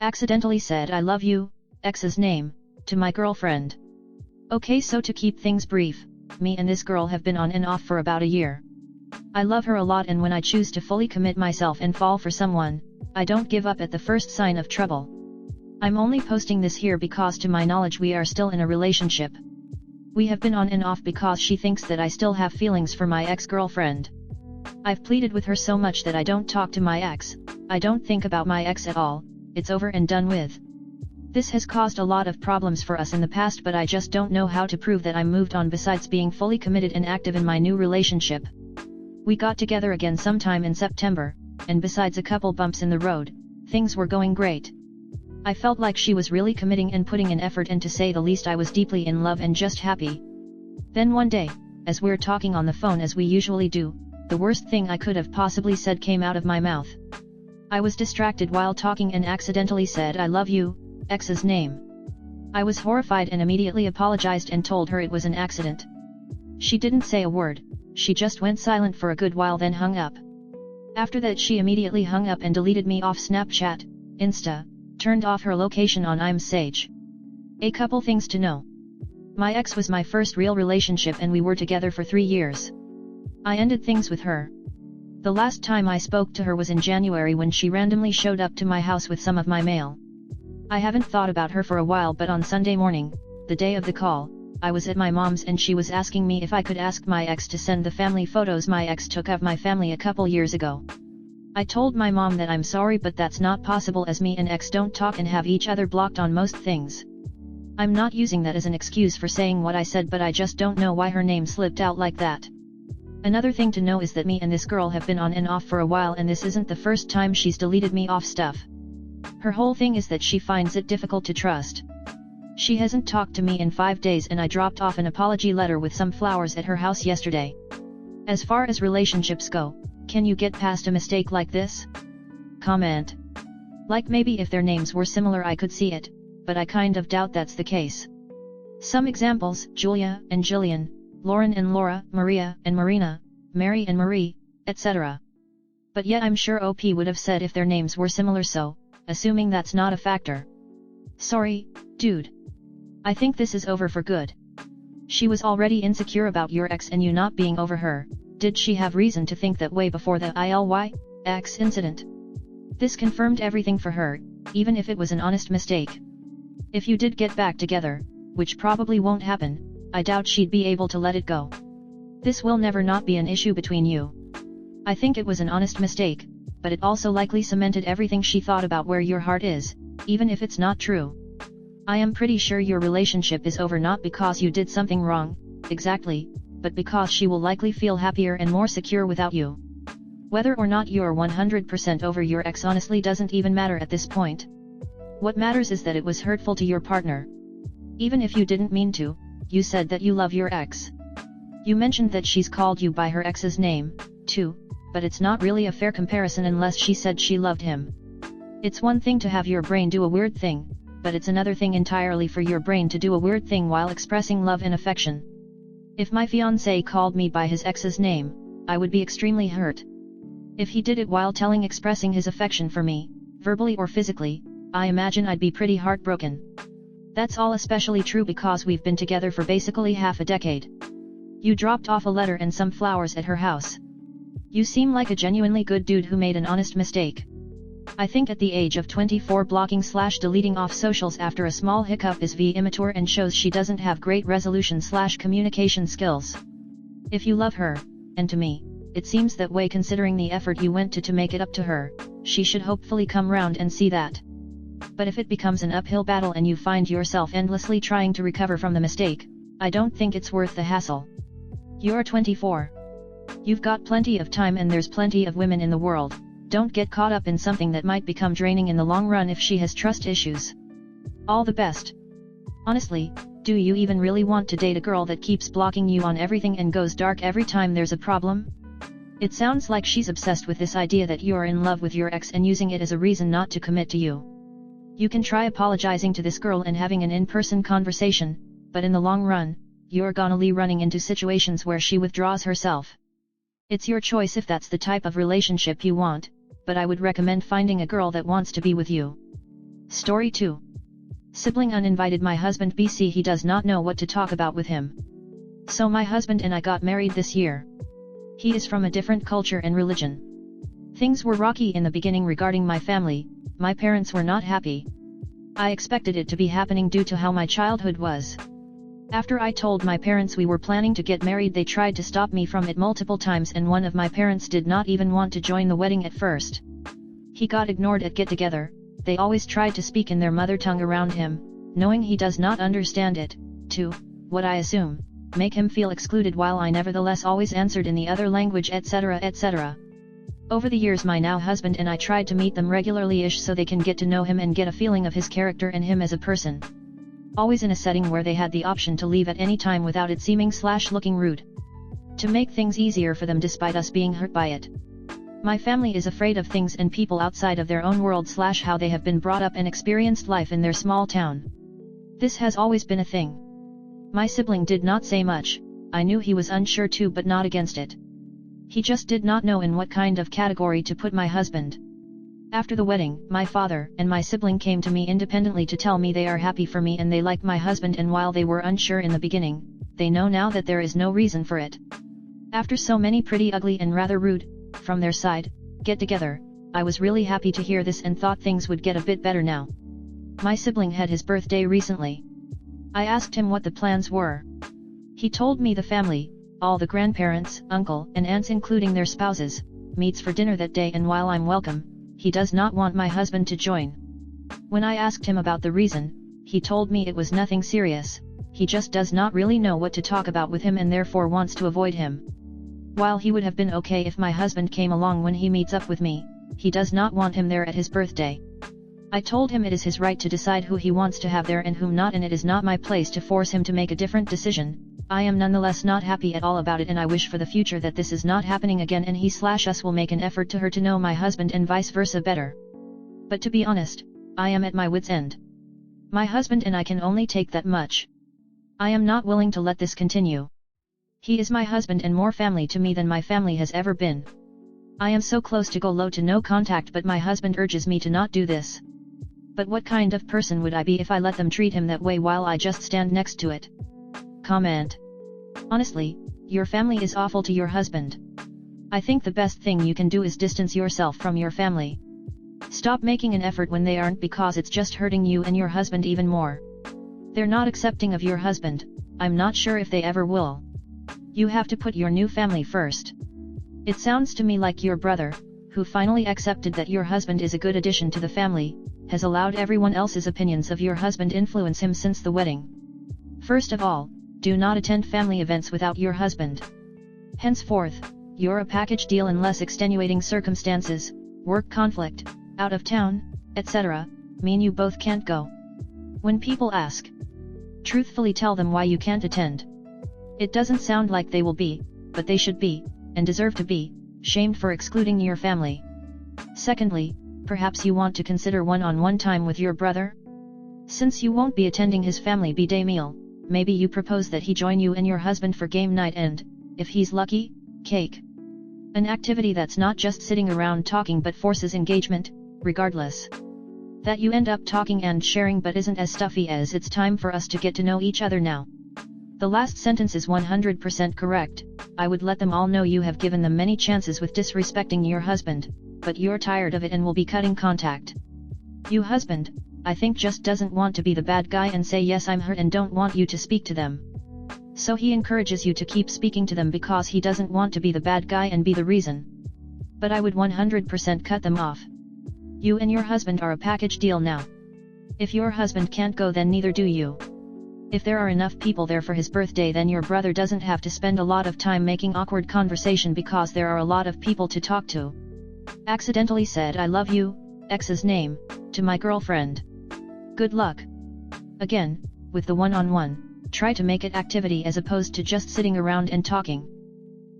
Accidentally said I love you, ex's name, to my girlfriend. Okay, so to keep things brief, me and this girl have been on and off for about a year. I love her a lot, and when I choose to fully commit myself and fall for someone, I don't give up at the first sign of trouble. I'm only posting this here because to my knowledge we are still in a relationship. We have been on and off because she thinks that I still have feelings for my ex-girlfriend. I've pleaded with her so much that I don't talk to my ex, I don't think about my ex at all, it's over and done with. This has caused a lot of problems for us in the past, but I just don't know how to prove that I'm moved on besides being fully committed and active in my new relationship. We got together again sometime in September, and besides a couple bumps in the road, things were going great. I felt like she was really committing and putting in effort, and to say the least I was deeply in love and just happy. Then one day, as we're talking on the phone as we usually do, the worst thing I could have possibly said came out of my mouth. I was distracted while talking and accidentally said I love you, ex's name. I was horrified and immediately apologized and told her it was an accident. She didn't say a word, she just went silent for a good while, then hung up. After that she immediately hung up and deleted me off Snapchat, Insta, turned off her location on iMessage. A couple things to know. My ex was my first real relationship and we were together for 3 years. I ended things with her. The last time I spoke to her was in January when she randomly showed up to my house with some of my mail. I haven't thought about her for a while, but on Sunday morning, the day of the call, I was at my mom's and she was asking me if I could ask my ex to send the family photos my ex took of my family a couple years ago. I told my mom that I'm sorry, but that's not possible as me and ex don't talk and have each other blocked on most things. I'm not using that as an excuse for saying what I said, but I just don't know why her name slipped out like that. Another thing to know is that me and this girl have been on and off for a while, and this isn't the first time she's deleted me off stuff. Her whole thing is that she finds it difficult to trust. She hasn't talked to me in 5 days, and I dropped off an apology letter with some flowers at her house yesterday. As far as relationships go, can you get past a mistake like this? Comment. Like maybe if their names were similar I could see it, but I kind of doubt that's the case. Some examples: Julia and Jillian, Lauren and Laura, Maria and Marina, Mary and Marie, etc. But yet I'm sure OP would have said if their names were similar, so, assuming that's not a factor. Sorry, dude. I think this is over for good. She was already insecure about your ex and you not being over her. Did she have reason to think that way before the ILY-X incident? This confirmed everything for her, even if it was an honest mistake. If you did get back together, which probably won't happen, I doubt she'd be able to let it go. This will never not be an issue between you. I think it was an honest mistake, but it also likely cemented everything she thought about where your heart is, even if it's not true. I am pretty sure your relationship is over not because you did something wrong, exactly, but because she will likely feel happier and more secure without you. Whether or not you're 100% over your ex honestly doesn't even matter at this point. What matters is that it was hurtful to your partner. Even if you didn't mean to, you said that you love your ex. You mentioned that she's called you by her ex's name, too, but it's not really a fair comparison unless she said she loved him. It's one thing to have your brain do a weird thing, but it's another thing entirely for your brain to do a weird thing while expressing love and affection. If my fiancé called me by his ex's name, I would be extremely hurt. If he did it while expressing his affection for me, verbally or physically, I imagine I'd be pretty heartbroken. That's all especially true because we've been together for basically half a decade. You dropped off a letter and some flowers at her house. You seem like a genuinely good dude who made an honest mistake. I think at the age of 24 blocking/deleting off socials after a small hiccup is immature and shows she doesn't have great resolution/communication skills. If you love her, and to me, it seems that way considering the effort you went to make it up to her, she should hopefully come round and see that. But if it becomes an uphill battle and you find yourself endlessly trying to recover from the mistake, I don't think it's worth the hassle. You're 24. You've got plenty of time and there's plenty of women in the world. Don't get caught up in something that might become draining in the long run if she has trust issues. All the best. Honestly, do you even really want to date a girl that keeps blocking you on everything and goes dark every time there's a problem? It sounds like she's obsessed with this idea that you're in love with your ex and using it as a reason not to commit to you. You can try apologizing to this girl and having an in-person conversation, but in the long run, you're gonna be running into situations where she withdraws herself. It's your choice if that's the type of relationship you want, but I would recommend finding a girl that wants to be with you. Story 2. Sibling uninvited. My husband BC, he does not know what to talk about with him. So my husband and I got married this year. He is from a different culture and religion. Things were rocky in the beginning regarding my family. My parents were not happy. I expected it to be happening due to how my childhood was. After I told my parents we were planning to get married, they tried to stop me from it multiple times, and one of my parents did not even want to join the wedding at first. He got ignored at get-together. They always tried to speak in their mother tongue around him, knowing he does not understand it, to, what I assume, make him feel excluded, while I nevertheless always answered in the other language, etc., etc. Over the years, my now husband and I tried to meet them regularly-ish so they can get to know him and get a feeling of his character and him as a person. Always in a setting where they had the option to leave at any time without it seeming/looking rude. To make things easier for them despite us being hurt by it. My family is afraid of things and people outside of their own world/how they have been brought up and experienced life in their small town. This has always been a thing. My sibling did not say much. I knew he was unsure too, but not against it. He just did not know in what kind of category to put my husband. After the wedding, my father and my sibling came to me independently to tell me they are happy for me and they like my husband, and while they were unsure in the beginning, they know now that there is no reason for it. After so many pretty ugly and rather rude, from their side, get-together, I was really happy to hear this and thought things would get a bit better now. My sibling had his birthday recently. I asked him what the plans were. He told me the family, all the grandparents, uncle and aunts including their spouses, meets for dinner that day, and while I'm welcome, he does not want my husband to join. When I asked him about the reason, he told me it was nothing serious, he just does not really know what to talk about with him and therefore wants to avoid him. While he would have been okay if my husband came along when he meets up with me, he does not want him there at his birthday. I told him it is his right to decide who he wants to have there and whom not, and it is not my place to force him to make a different decision. I am nonetheless not happy at all about it, and I wish for the future that this is not happening again, and he/us will make an effort to her to know my husband and vice versa better. But to be honest, I am at my wit's end. My husband and I can only take that much. I am not willing to let this continue. He is my husband and more family to me than my family has ever been. I am so close to go low to no contact, but my husband urges me to not do this. But what kind of person would I be if I let them treat him that way while I just stand next to it? Comment. Honestly, your family is awful to your husband. I think the best thing you can do is distance yourself from your family. Stop making an effort when they aren't, because it's just hurting you and your husband even more. They're not accepting of your husband. I'm not sure if they ever will. You have to put your new family first. It sounds to me like your brother, who finally accepted that your husband is a good addition to the family, has allowed everyone else's opinions of your husband influence him since the wedding. First of all, do not attend family events without your husband. Henceforth, you're a package deal unless extenuating circumstances, work conflict, out of town, etc., mean you both can't go. When people ask, truthfully tell them why you can't attend. It doesn't sound like they will be, but they should be, and deserve to be, shamed for excluding your family. Secondly, perhaps you want to consider one-on-one time with your brother? Since you won't be attending his family B-day meal, maybe you propose that he join you and your husband for game night and, if he's lucky, cake. An activity that's not just sitting around talking but forces engagement, regardless. That you end up talking and sharing but isn't as stuffy as "it's time for us to get to know each other now." The last sentence is 100% correct. I would let them all know you have given them many chances with disrespecting your husband, but you're tired of it and will be cutting contact. You husband, I think, just doesn't want to be the bad guy and say yes I'm hurt and don't want you to speak to them. So he encourages you to keep speaking to them because he doesn't want to be the bad guy and be the reason. But I would 100% cut them off. You and your husband are a package deal now. If your husband can't go, then neither do you. If there are enough people there for his birthday, then your brother doesn't have to spend a lot of time making awkward conversation because there are a lot of people to talk to. Accidentally said "I love you," ex's name, to my girlfriend. Good luck. Again, with the one-on-one, try to make it activity as opposed to just sitting around and talking.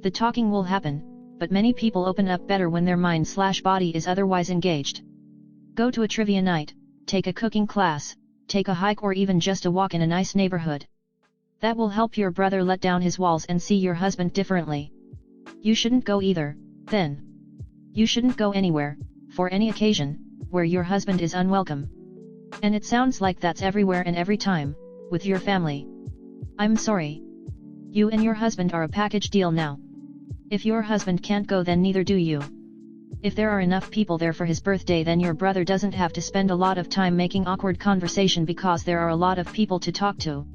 The talking will happen, but many people open up better when their mind/body is otherwise engaged. Go to a trivia night, take a cooking class, take a hike, or even just a walk in a nice neighborhood. That will help your brother let down his walls and see your husband differently. You shouldn't go either, then. You shouldn't go anywhere, for any occasion, where your husband is unwelcome. And it sounds like that's everywhere and every time, with your family. I'm sorry. You and your husband are a package deal now. If your husband can't go, then neither do you. If there are enough people there for his birthday, then your brother doesn't have to spend a lot of time making awkward conversation because there are a lot of people to talk to.